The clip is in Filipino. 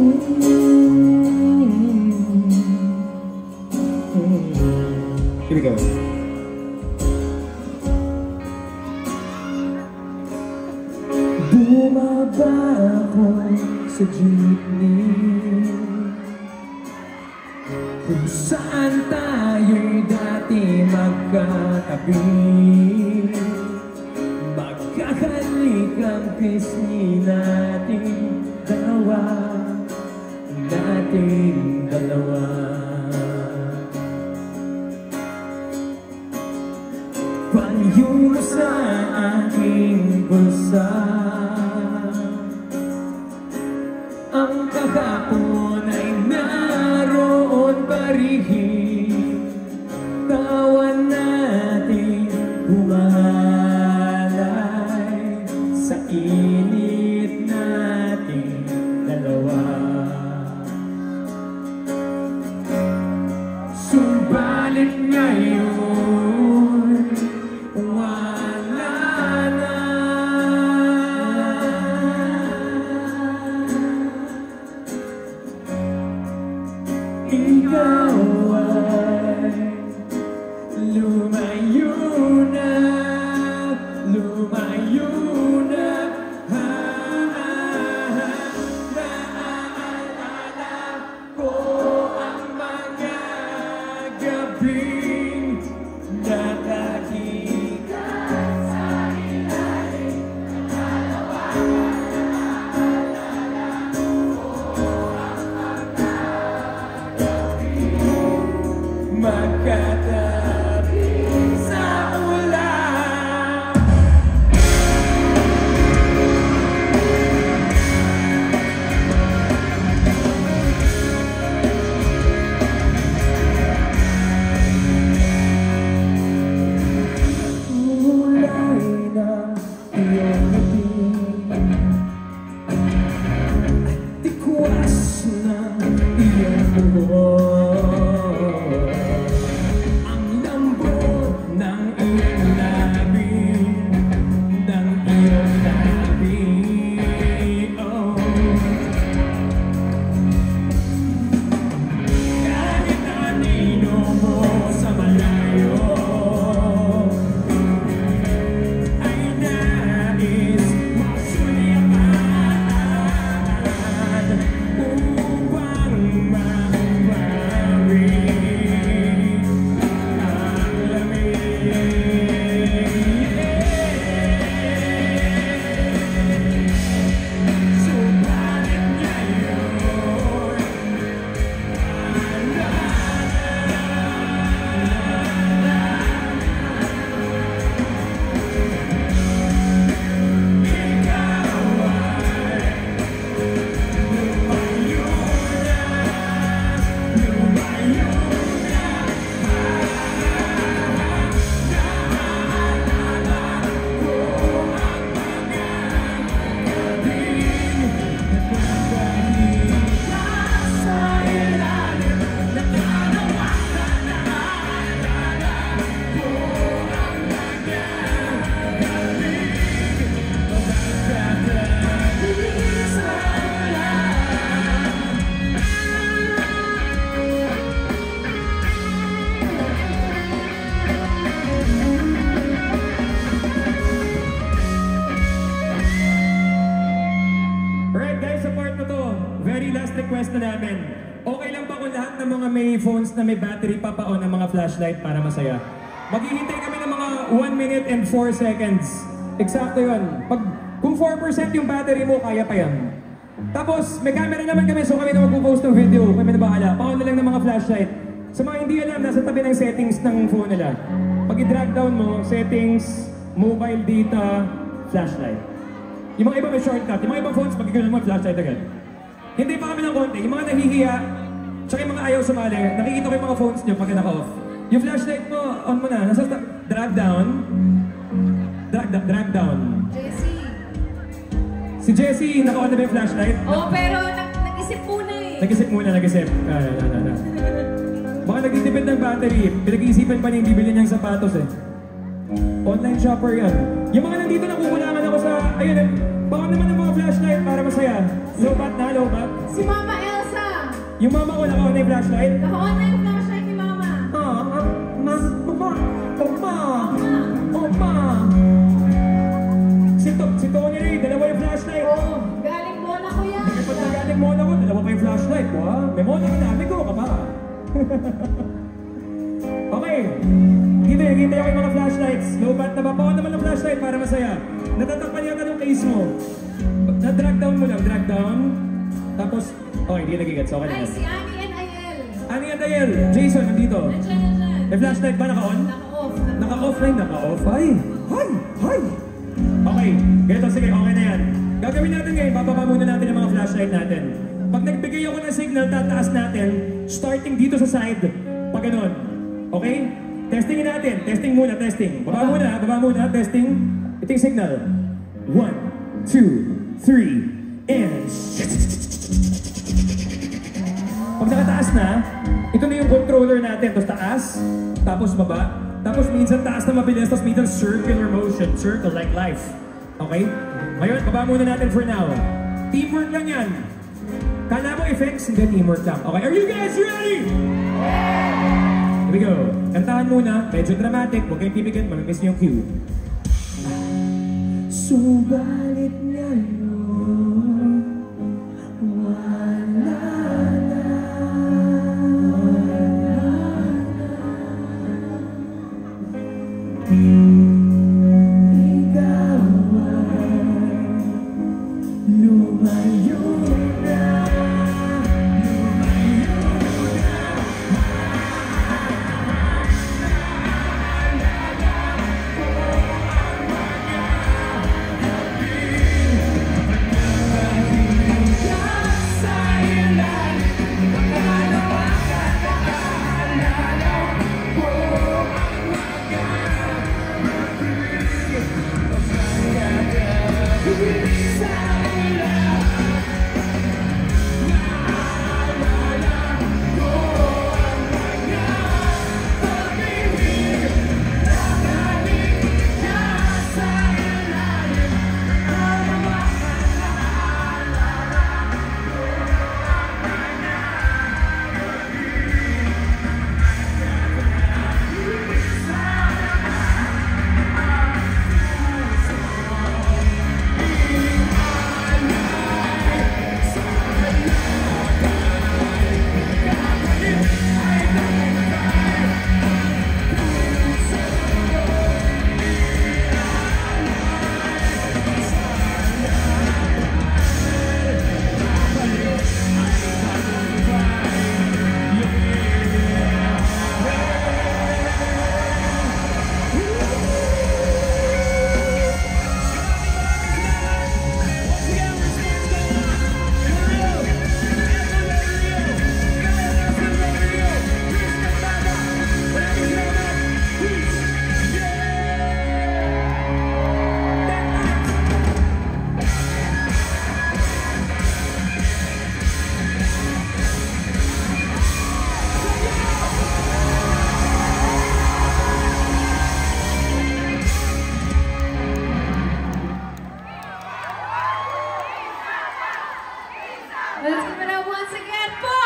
Here we go. Bumaba ako sa jeepney kung saan tayo'y dati magkatabi. Magkakalik ang pisngi nating dalawa. Panyo mo sa aking bulsa, ang kahapon ay naroon pa rin. Tawa natin humahalay sa init nating dalawa. Subalit ngayon wala na. Ikaw ay lumayo na, lumayo na. Naaalala ko ang mga gabing nakakita sa ilalim ng dalawa. Naaalala ko ang mga gabing magkatabi sa ulan. Kulay na iyong ngiti at tikwas na iyong buhok. Ang lambot ng iyong labi, ng iyong labi, oh. Kahit anino mo sa malayo ay nais masulyapan upang maumari ang lamig. Subalit ngayon request na namin. Okay lang ba kung lahat ng mga may phones na may battery pa-on ng mga flashlight para masaya? Maghihintay kami ng mga 1 minute and 4 seconds. Eksakto yun. Kung 4% yung battery mo, kaya pa yan. Tapos, may camera naman kami, so kami na mag-post ng video. Kami na bahala. Pa-on na lang ng mga flashlight. Sa mga hindi alam, nasa tabi ng settings ng phone nila. Pag i-drag down mo, settings, mobile data, flashlight. Yung mga iba may shortcut. Yung mga ibang phones, magiging mo flashlight agad. Hindi pa kami ng konti. Yung mga nahihiya, tsaka yung mga ayaw sumali, nakikita ko yung mga phones nyo pagka naka-off. Yung flashlight mo, on mo na. Nasa drag down. Drag down. Jessie. Si Jessie, naka-on na ba yung flashlight? Oo, pero nag-isip muna eh. Nag-isip. Baka nagtitipid ng battery. Pinag-iisipan pa niya yung bibili niyang sapatos eh. Online shopper yan. Yung mga nandito, nakukulangan ako sa, ayun, baka naman ng mga flashlight para masaya. Low bat na, low bat. Si Mama Elsa. Yung mama ko naka-on na yung flashlight. Naka-on na yung flashlight ni Mama. Oma. Si Tony Ray, dalawa yung flashlight. Oo, galing Monaco yan. Kapag nagaling muna ko, dalawa pa yung flashlight. Wow, may muna ka namin ko ka pa. Okay. Hintay ako yung mga flashlights. Low bat na ba? Paon naman ang flashlight para masaya. Natatakpan yata ng case mo. Na-drag down mo lang, drag down. Tapos, okay, hindi nagigets. Okay na Ay, yan. si Annie and Ayel. Ani and Dayel, Jason, nandito. Nandiyan. May flashlight ba naka-on? Naka-off. Naka-off na yun, naka-off. Ay! Okay, ganito, sige, okay na yan. Gagawin natin ngayon, bababa muna natin ang mga flashlight natin. Pag nagbigay ako ng signal, tataas natin, starting dito sa side, pag ganun. Okay? Testingin natin. Testing muna, testing. Baba muna, testing. Ito yung signal. 1, 2, 3, and... Pag nakataas na, ito na yung controller natin. Tapos taas, tapos baba, tapos minsan taas na mabilis, tapos minsan circular motion. Circle like life. Okay? Ngayon, baba muna natin for now. Teamwork lang yan. Kala mo effects, hindi teamwork lang. Okay, are you guys ready? Here we go. Kantahan muna, medyo dramatic. Huwag kayong tibigin, mamimiss niyo yung cue. Subalit ngayon, wala na. Ikaw ay lumayo na. Let's give it up once again for